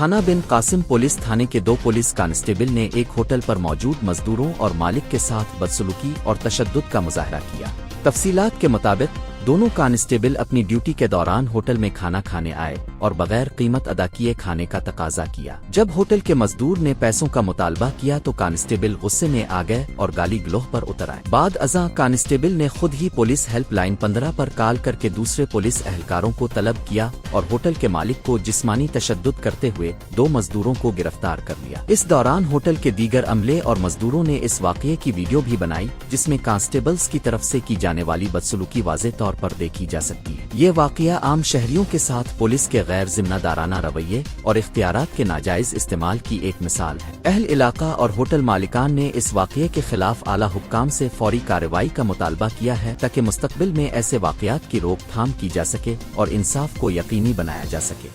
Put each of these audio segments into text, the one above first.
थाना बिन कासिम पुलिस थाने के 2 police constable ने एक होटल पर मौजूद मजदूरों और मालिक के साथ बदसलूकी और तशद्दुद का मुजाहरा किया। तफसीलात के मुताबिक दोनों कांस्टेबल अपनी ड्यूटी के दौरान होटल में खाना खाने आए और बगैर कीमत अदा किए खाने का तकाजा किया। जब होटल के मजदूर ने पैसों का मुतालबा किया तो कांस्टेबल गुस्से में आ गए और गाली गलौज पर उतर आए। बाद अज़ां कांस्टेबल ने खुद ही पुलिस हेल्पलाइन 15 पर कॉल करके दूसरे पुलिस एहलकारों को तलब किया और होटल के मालिक को जिस्मानी तशद्दुद करते हुए 2 मजदूरों को गिरफ्तार कर लिया। इस दौरान होटल के दीगर अमले और मजदूरों ने इस वाक़ये की वीडियो भी बनाई जिसमें कांस्टेबल्स की तरफ से की जाने वाली बदसलूकी वाज़ेह तौर पर देखी जा सकती है। ये वाक़या आम शहरियों के साथ पुलिस के गैर जिम्मेदाराना रवैये और इख्तियारात के नाजायज इस्तेमाल की एक मिसाल है। अहल इलाका और होटल मालिकान ने इस वाक़ये के खिलाफ आला हुक्काम से फौरी कार्रवाई का मुतालबा किया है ताकि मुस्तकबिल में ऐसे वाक़यात की रोकथाम की जा सके और इंसाफ को यकीनी बनाया जा सके।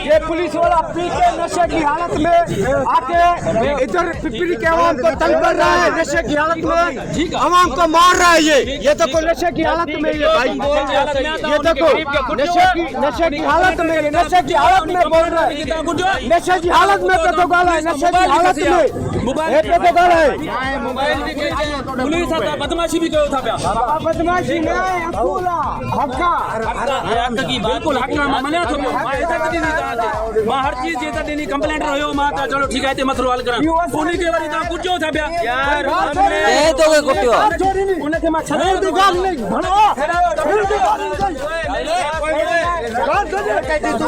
ये पुलिस वाला पी के नशे की हालत में आके इधर पिपरी के आवाम को तंग कर रहा है, नशे की हालत में आवाम को मार रहा है। ये देखो नशे की हालत में ये भाई, ये देखो नशे की हालत में, नशे की हालत में बोल रहा है, नशे की हालत में पे तो गाला है, नशे की हालत में पे तो गाला है। पुलिस आता बदमाशी भी कयो था पिया, बदमाशी नहीं अकूला हक्का हक की बिल्कुल हक ना मने तो मां इज्जत दी दी मां हर चीज इज्जत देनी कंप्लेंट रहो मां ता चलो ठीक है ते मसलो हल करा उन्हीं के वारी ता कुछ था पिया यार ए तो के कुटियो उन्हें के मां छड़े दी गाल नहीं भणो फिर दी गाल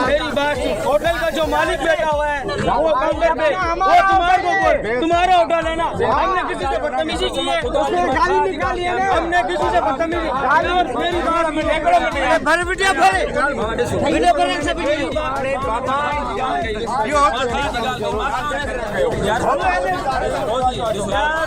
मेरी बात, होटल का जो मालिक बैठा हुआ है वो काउंटर पे वो तुम्हारा होटल है ना, हमने किसी से बदतमीजी की है, उसने गाली निकाली है ना, हमने किसी से बदतमीजी और मेरी बात में भर वीडियो भरे से वीडियो यार